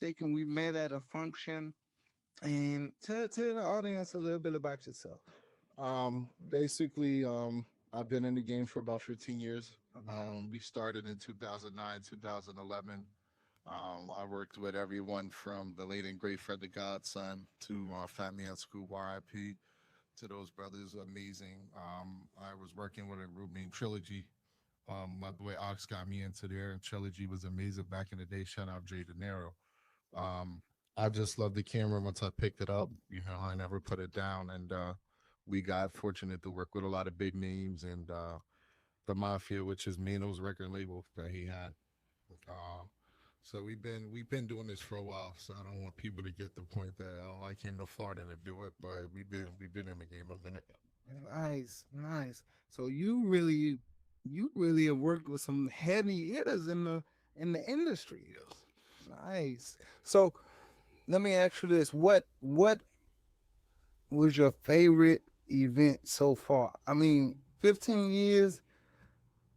mistaken, we met at a function. And tell the audience a little bit about yourself. Basically, I've been in the game for about 15 years. We started in 2009, 2011. I worked with everyone from the late and great Fred the Godson to Fat Man School, RIP, to those brothers, amazing. I was working with a group named Trilogy. My boy Ox got me into there, and Trilogy was amazing back in the day. Shout out Jay De Niro. Um, I just loved the camera once I picked it up. I never put it down, and we got fortunate to work with a lot of big names and the Mafia, which is Mano's record label that he had. Uh, so we've been doing this for a while. So I don't want people to get the point that I came to Florida to do it, but we've been in the game a minute. Nice, nice. So you really have worked with some heavy hitters in the industry. Nice. So let me ask you this: what was your favorite event so far? I mean, 15 years.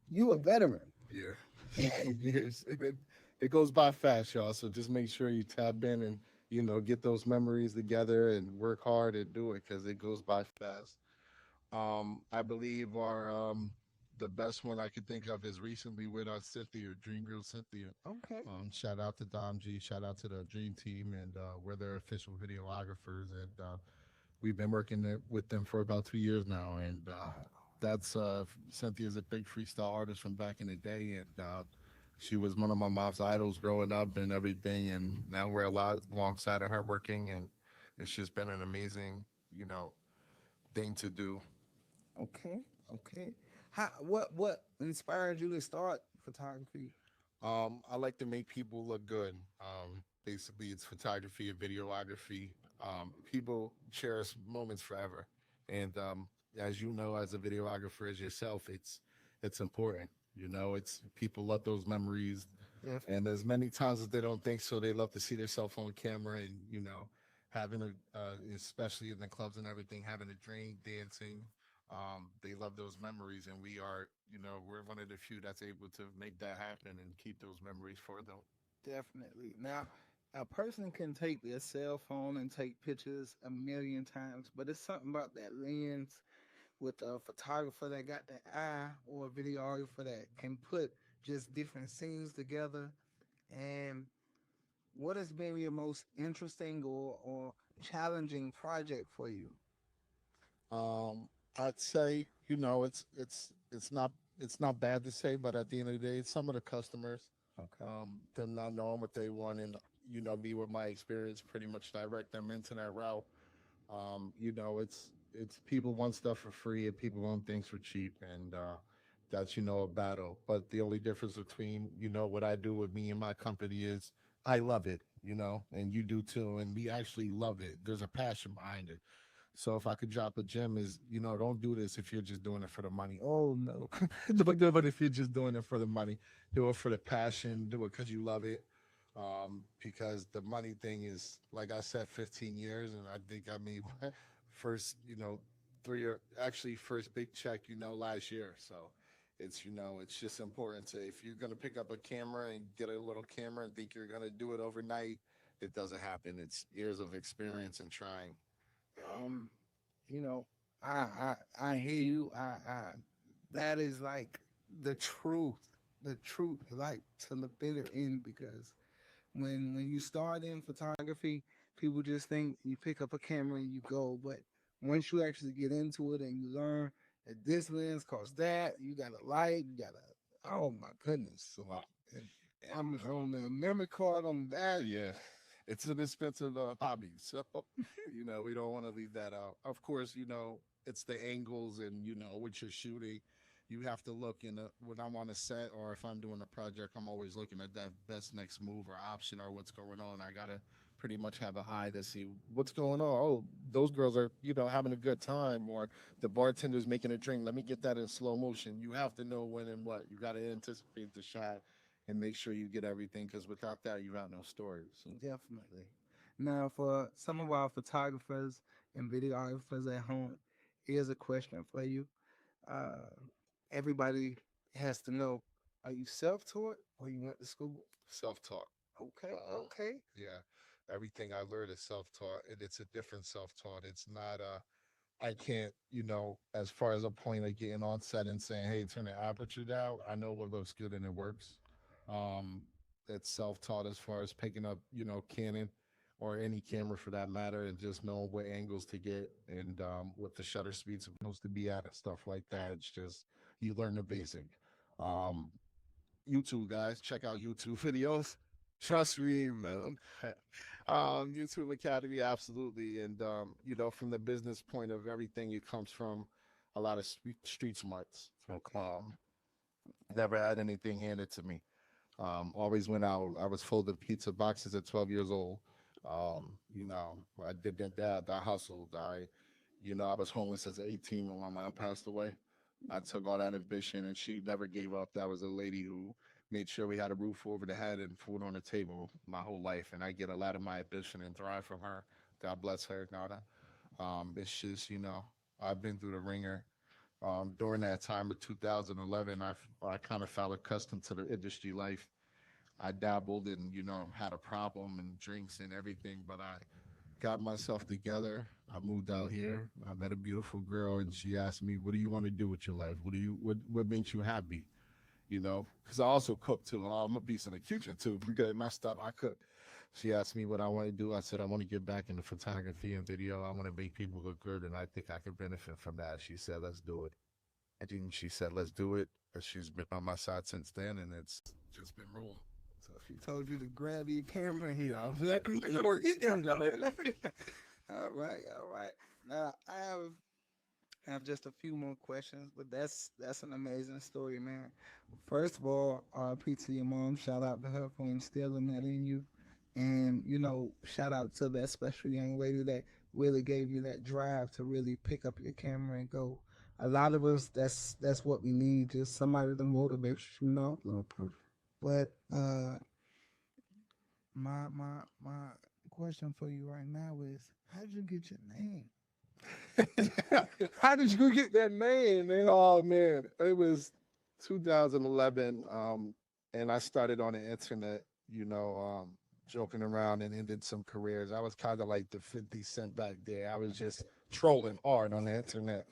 You a veteran. Yeah. It goes by fast, y'all. So just make sure you tap in and get those memories together and work hard and do it because it goes by fast. I believe our the best one I could think of is recently with Cynthia, Dream Girl Cynthia. Okay. Shout out to Dom G, shout out to the Dream Team, and we're their official videographers, and we've been working with them for about 2 years now, and that's Cynthia's a big freestyle artist from back in the day, and she was one of my mom's idols growing up and everything, and now we're a lot alongside of her working, and it's just been an amazing, thing to do. Okay. Okay. What inspired you to start photography? I like to make people look good. Basically, it's photography and videography. People cherish moments forever, and as you know, as a videographer as yourself, it's important. It's people love those memories, Yes. and as many times as they don't think so, they love to see their cell phone camera and having especially in the clubs and everything, having a drink, dancing. They love those memories, and we're one of the few that's able to make that happen and keep those memories for them. Definitely. Now, a person can take their cell phone and take pictures a million times, but it's something about that lens with a photographer that got the eye or a videographer that can put just different scenes together. And what has been your most interesting or challenging project for you? I'd say it's not bad to say, but at the end of the day, some of the customers, Okay. them not knowing what they want, and me with my experience, pretty much direct them into that route. It's people want stuff for free and people want things for cheap, and that's a battle. But the only difference between what I do with me and my company is I love it, and you do too, and we actually love it. There's a passion behind it. So if I could drop a gem is, don't do this if you're just doing it for the money. Oh no. But if you're just doing it for the money, do it for the passion, do it because you love it. Because the money thing is, like I said, 15 years, and I think I made first, 3 year, actually first big check, last year. So it's just important to, if you're gonna pick up a camera and get a little camera and think you're gonna do it overnight, it doesn't happen. It's years of experience and trying. Um, you know, I hear you. That is like the truth, the truth, like to the bitter end because when you start in photography, people just think you pick up a camera and you go, but once you actually get into it and you learn that this lens costs that, you got a light, you got a oh my goodness. So and I'm on the memory card on that. Yeah, it's an expensive hobby, so we don't want to leave that out. Of course, it's the angles and what you're shooting. You have to look when I'm on a set or if I'm doing a project, I'm always looking at that best next move or option or what's going on. I gotta pretty much have a eye to see what's going on. Oh, those girls are having a good time, or the bartender's making a drink. Let me get that in slow motion. You have to know when and what. You got to anticipate the shot and make sure you get everything because without that, you got no stories. Definitely. Now, for some of our photographers and videographers at home, here's a question for you. Uh, Everybody has to know: are you self-taught or you went to school? Self talk. Okay, Uh, okay. yeah, everything I learned is self-taught, and it's a different self-taught. It's not I can't, as far as a point of getting on set and saying, "Hey, turn the aperture down." I know what looks good and it works. Um, it's self-taught as far as picking up, Canon or any camera for that matter, and just knowing what angles to get and what the shutter speed's supposed to be at and stuff like that. It's just you learn the basic. Um, YouTube guys, check out YouTube videos. Trust me, man. YouTube Academy, absolutely. And from the business point of everything, it comes from a lot of street smarts. So, never had anything handed to me. Always went out. I was folding pizza boxes at 12 years old. I did that. I hustled. I was homeless as 18 when my mom passed away. I took all that ambition, and she never gave up. That was a lady who made sure we had a roof over the head and food on the table my whole life, and I get a lot of my ambition and drive from her. God bless her, Nada. It's just I've been through the ringer. During that time of 2011, I kind of felt accustomed to the industry life. I dabbled and had a problem and drinks and everything, but I got myself together. I moved out here. I met a beautiful girl, and she asked me, "What do you want to do with your life? What makes you happy?" Because I also cook too. I'm a beast in the kitchen too. Because my stuff, I cook. She asked me what I want to do. I said I want to get back into photography and video. I want to make people look good, and I think I could benefit from that. She said, "Let's do it." And then she said, "Let's do it." And she's been on my side since then, and it's just been rolling. So she told you to grab your camera here. I was like, all right, all right. Now I have just a few more questions, but that's an amazing story, man. First of all, RP to your mom. Shout out to her for instilling that in you, and shout out to that special young lady that really gave you that drive to really pick up your camera and go. A lot of us, that's what we need, just somebody to motivate us. No, perfect. But my question for you right now is, how did you get your name? How did you get that name, man? Oh man, it was 2011, and I started on the internet, joking around and ended some careers. I was kind of like the 50 Cent back there. I was just trolling hard on the internet.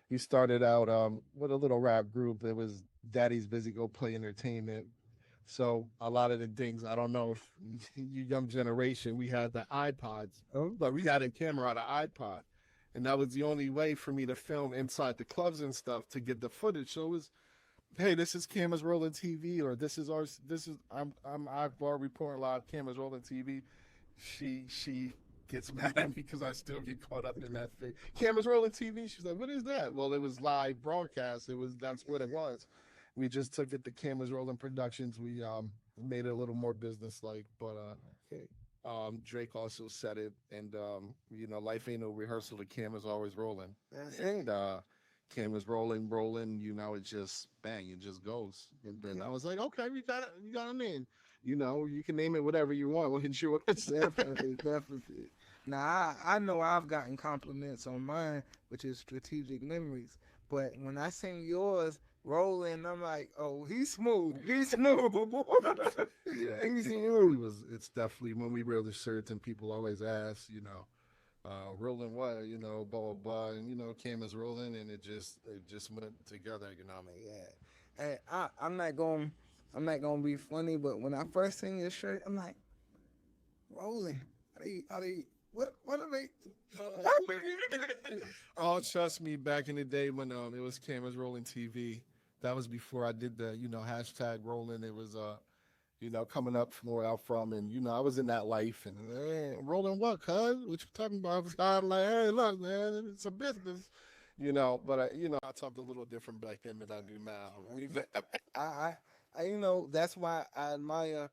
He started out with a little rap group. It was Daddy's Busy Go Play Entertainment. So a lot of the things, I don't know if you young generation, we had the iPods, but we had a camera on the iPod. And that was the only way for me to film inside the clubs and stuff to get the footage. So it was, hey, this is cameras rolling TV, or I've reporting live cameras rolling TV. She gets mad at me because I still get caught up in that thing. Cameras rolling TV. She's like, what is that? Well, it was live broadcast. That's what it was. We just took it to Cameras Rolling Productions. We made it a little more business like, but Okay. Drake also said it, and life ain't no rehearsal. The camera's always rolling, That's it. and cameras rolling, rolling. It just bang, it just goes. And then I was like, okay, you got a name. You can name it whatever you want. We'll hit you with it. Definitely, definitely. Now I know I've gotten compliments on mine, which is strategic memories. But when I seen yours rolling, I'm like, oh, he's smooth. He's smooth. Yeah, He's it smooth. was. It's definitely when we wear the shirts and people always ask, rolling what, blah blah blah, and cameras rolling, and it just went together. Yeah. And I'm not gonna be funny, but when I first seen your shirt, I'm like, rolling. Are they what are they? Oh, trust me, back in the day when it was cameras rolling TV, that was before I did the hashtag rolling. It was coming up from where I'm from, and I was in that life, and hey, rolling what, cuz? What you talking about? I was kind of like, hey, look, man, it's a business, But I talked a little different back then than I do now. I, I, that's why I admire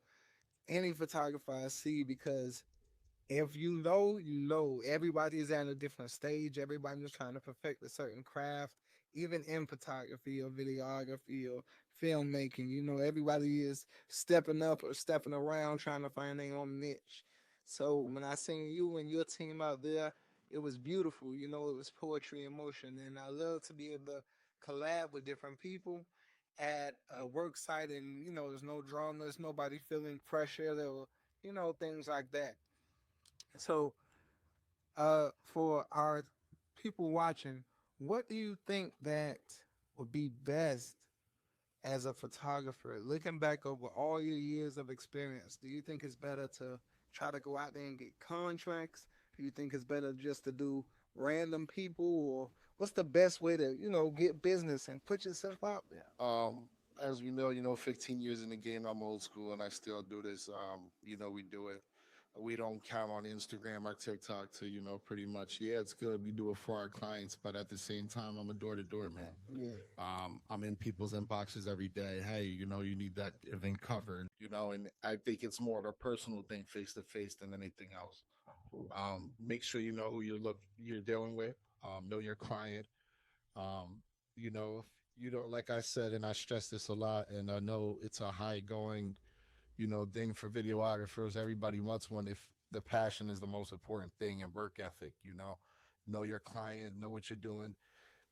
any photographer I see because if everybody is at a different stage. Everybody's trying to perfect a certain craft, even in photography or videography or filmmaking. Everybody is stepping up or stepping around trying to find their own niche. So when I seen you and your team out there, it was beautiful. It was poetry in motion, and I love to be able to collab with different people at a work site and there's no drama, there's nobody feeling pressure, there were, things like that. So, for our people watching, what do you think that would be best as a photographer, looking back over all your years of experience? Do you think it's better to try to go out there and get contracts? Do you think it's better just to do random people, or what's the best way to get business and put yourself out there? As we know, 15 years in the game, I'm old school and I still do this. We do it. We don't count on Instagram or TikTok to, pretty much, yeah, it's good. We do it for our clients, but at the same time, I'm a door to door man. Yeah. I'm in people's inboxes every day. Hey, you need that event covered, and I think it's more of a personal thing, face to face, than anything else. Make sure you know who you're dealing with. Know your client. Um, if you don't, like I said, and I stress this a lot, and I know it's a high going, thing for videographers. Everybody wants one. If the passion is the most important thing, and work ethic, know your client, know what you're doing,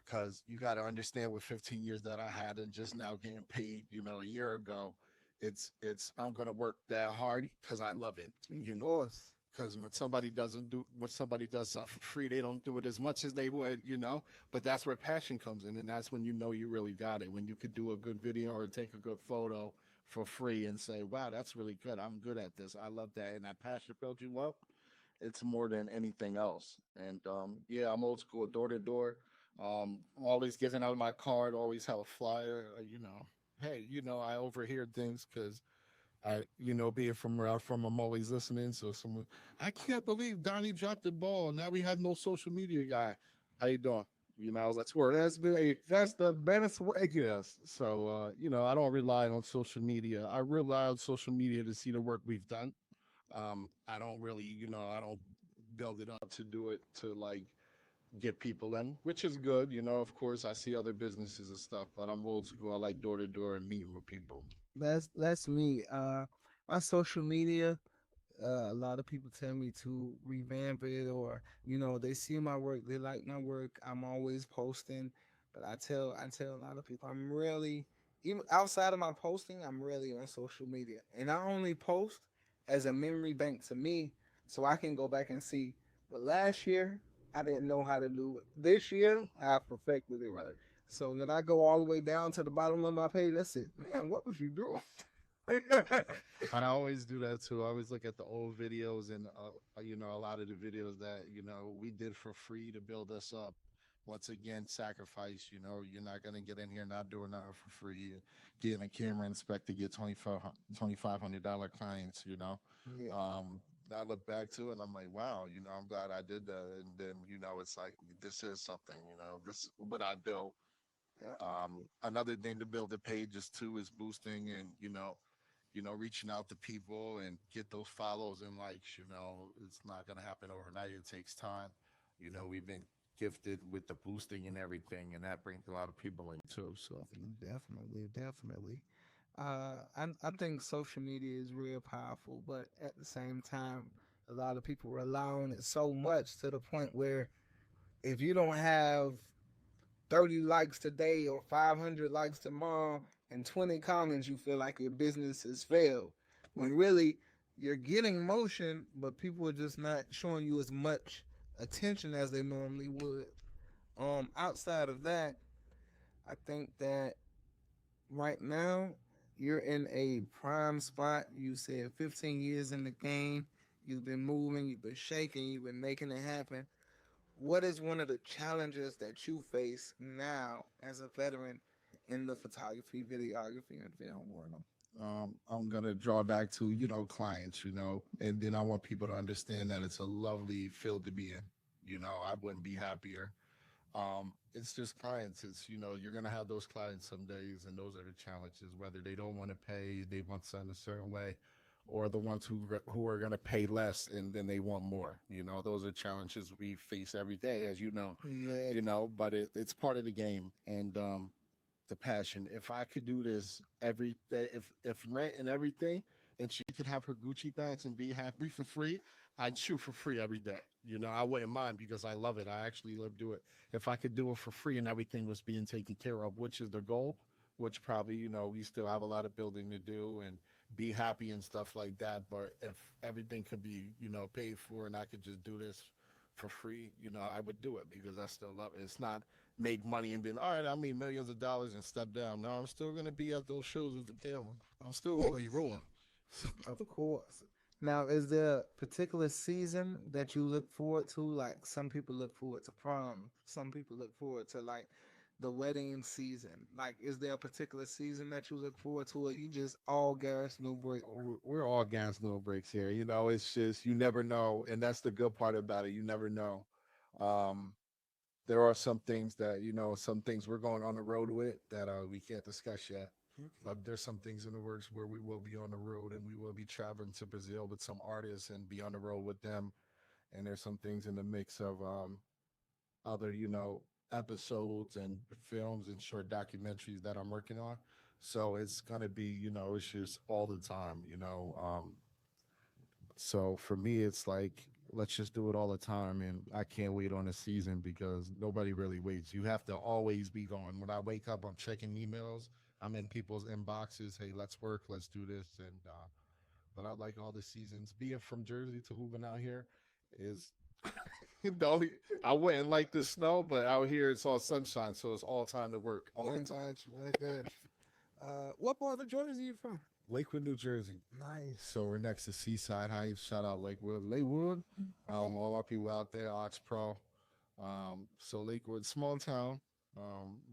because you got to understand with 15 years that I had and just now getting paid, a year ago, it's I'm gonna work that hard because I love it, Of course. because when somebody does something for free, they don't do it as much as they would, but that's where passion comes in, and that's when you really got it, when you could do a good video or take a good photo for free and say, wow, that's really good, I'm good at this, I love that, and that passion builds you up. It's more than anything else. And yeah, I'm old school, door to door. Always giving out my card, always have a flyer, hey, I overhear things because I, being from where I'm from, I'm always listening. So someone, I can't believe Donnie dropped the ball. Now we had no social media guy. How you doing? That's where that's the best way. Yes. So, I don't rely on social media. I rely on social media to see the work we've done. I don't really, I don't build it up to do it to like get people in, which is good. Of course, I see other businesses and stuff, but I'm old school. I like door to door and meeting with people. That's me. My social media, a lot of people tell me to revamp it, or they see my work, they like my work. I'm always posting, but I tell a lot of people I'm really, even outside of my posting, I'm really on social media, and I only post as a memory bank to me, so I can go back and see. But last year I didn't know how to do it. This year I perfected it. Right. So then I go all the way down to the bottom of my page. That's it. Man, what was you doing? And I always do that too. I always look at the old videos and, a lot of the videos that, we did for free to build us up. Once again, sacrifice, you're not going to get in here not doing nothing for free. You're getting a camera inspector, get $2,500 clients, Yeah. Um, I look back to it and I'm like, wow, I'm glad I did that. And then, it's like, this is something, this is what I do. Yeah. Another thing to build the pages too is boosting and, reaching out to people and get those follows and likes. It's not going to happen overnight. It takes time. We've been gifted with the boosting and everything, and that brings a lot of people in too. So, Definitely, definitely. I think social media is real powerful, but at the same time, a lot of people rely on it so much to the point where if you don't have 30 likes today or 500 likes tomorrow and 20 comments, you feel like your business has failed. When really you're getting motion, but people are just not showing you as much attention as they normally would. Outside of that, I think that right now you're in a prime spot. You said 15 years in the game. You've been moving, you've been shaking, you've been making it happen. What is one of the challenges that you face now as a veteran in the photography, videography, and film world? I'm gonna draw back to clients, and then I want people to understand that it's a lovely field to be in. I wouldn't be happier. It's just clients. It's you're gonna have those clients some days, and those are the challenges. Whether they don't want to pay, they want something a certain way, or the ones who are gonna pay less and then they want more. Those are challenges we face every day, as you know. Yeah. But it's part of the game, and the passion. If I could do this every day, if rent and everything, and she could have her Gucci bags and be happy for free, I'd shoot for free every day. I wouldn't mind because I love it. I actually love do it. If I could do it for free and everything was being taken care of, which is the goal, which probably, we still have a lot of building to do and be happy and stuff like that. But if everything could be, paid for and I could just do this for free, I would do it because I still love it. It's not make money and be all right, I made millions of dollars and step down. No, I'm still gonna be at those shows with the damn one. I'm still gonna be rolling. Of course. Now, is there a particular season that you look forward to? Like some people look forward to prom, some people look forward to like the wedding season. Like, is there a particular season that you look forward to, or you just all gas, no break? We're all gas no breaks here. It's just you never know, and that's the good part about it. You never know. Um, there are some things we're going on the road with that we can't discuss yet. But there's some things in the works where we will be on the road and we will be traveling to Brazil with some artists and be on the road with them. And there's some things in the mix of other, episodes and films and short documentaries that I'm working on. So it's gonna be, it's just all the time, so for me, it's like let's just do it all the time, and I can't wait on the season because nobody really waits. You have to always be going. When I wake up, I'm checking emails. I'm in people's inboxes. Hey, let's work. Let's do this. And but I like all the seasons. Being from Jersey to moving out here is the only. I wouldn't like the snow, but out here it's all sunshine, so it's all time to work. All in time, like that. What part of Georgia are you from? Lakewood, New Jersey. Nice. So we're next to Seaside Heights. Shout out Lakewood. Lakewood. All our people out there, Ox Pro. So Lakewood, small town.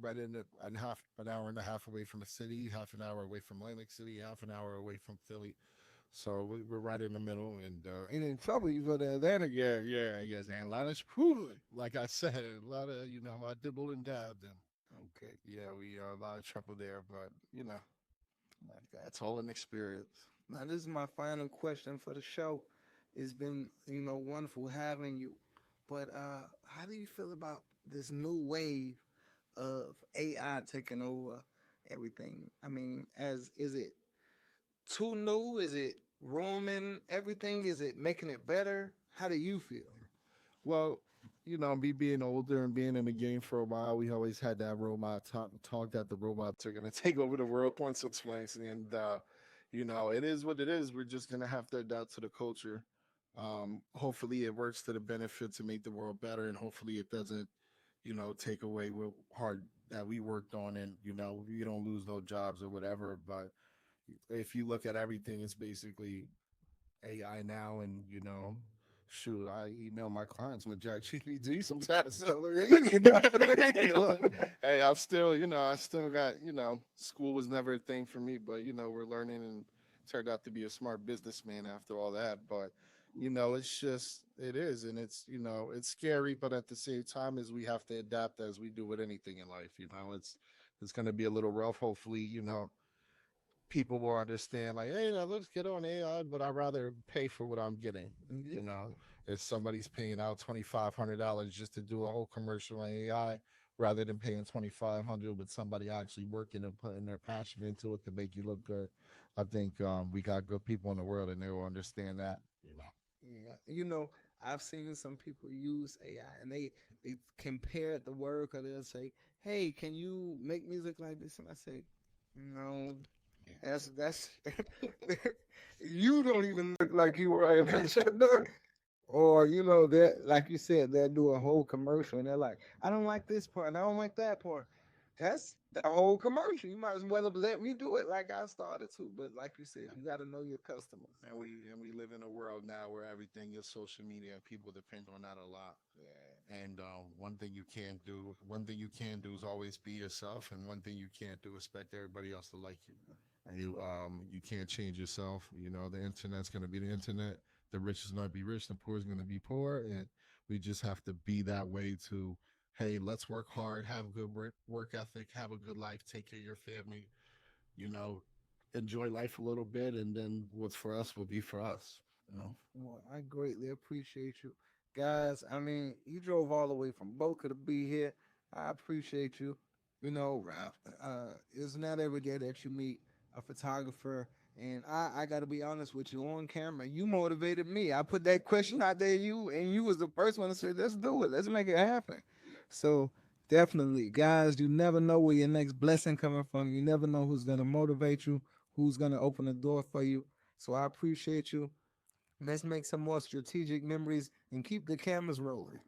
Right in the and half an hour and a half away from the city, half an hour away from Atlantic City, half an hour away from Philly. So we're right in the middle, and And in trouble, you go to Atlanta. yes, and a lot of screw. Like I said, a lot of I dibbled and dabbed, and Okay. yeah, we are a lot of trouble there, but that's all an experience. Now, this is my final question for the show. It's been, wonderful having you. But how do you feel about this new wave of AI taking over everything? I mean, as is it too new? Is it ruining everything? Is it making it better? How do you feel? Well, me being older and being in the game for a while, we always had that robot talk that the robots are gonna take over the world once or twice, and it is what it is. We're just gonna have to adapt to the culture. Hopefully, it works to the benefit to make the world better, and hopefully, it doesn't, take away what hard that we worked on, and we don't lose no jobs or whatever. But if you look at everything, it's basically AI now, and shoot, I email my clients with ChatGPT sometimes. So, hey, I'm still, I still got, school was never a thing for me, but we're learning and turned out to be a smart businessman after all that. But it's just it is, and it's scary, but at the same time, as we have to adapt as we do with anything in life. It's going to be a little rough. Hopefully, people will understand like, hey, now let's get on AI, but I'd rather pay for what I'm getting. If somebody's paying out $2,500 just to do a whole commercial on AI, rather than paying 2,500 with somebody actually working and putting their passion into it to make you look good. I think we got good people in the world, and they will understand that. Yeah, I've seen some people use AI and they compare the work, or they'll say, "Hey, can you make music like this?" And I say, "No, that's you don't even look like you were right." Or that, like you said, they'll do a whole commercial and they're like, "I don't like this part and I don't like that part." That's the whole commercial. You might as well have let me do it like I started to. But like you said, you got to know your customers. And we live in a world now where everything is social media, and people depend on that a lot. Yeah. And one thing you can do is always be yourself, and one thing you can't do is expect everybody else to like you. And you can't change yourself. The internet's gonna be the internet. The rich is gonna be rich. The poor is gonna be poor, and we just have to be that way to. Hey, let's work hard, have a good work ethic, have a good life, take care of your family. You know, enjoy life a little bit, and then what's for us will be for us. Well, I greatly appreciate you. Guys, I mean, you drove all the way from Boca to be here. I appreciate you. Ralph, it's not every day that you meet a photographer. And I got to be honest with you on camera. You motivated me. I put that question out there, and you was the first one to say, let's do it. Let's make it happen. So Definitely, guys. You never know where your next blessing coming from. You never know who's gonna motivate you, who's gonna open the door for you. So I appreciate you. Let's make some more strategic memories and keep the cameras rolling.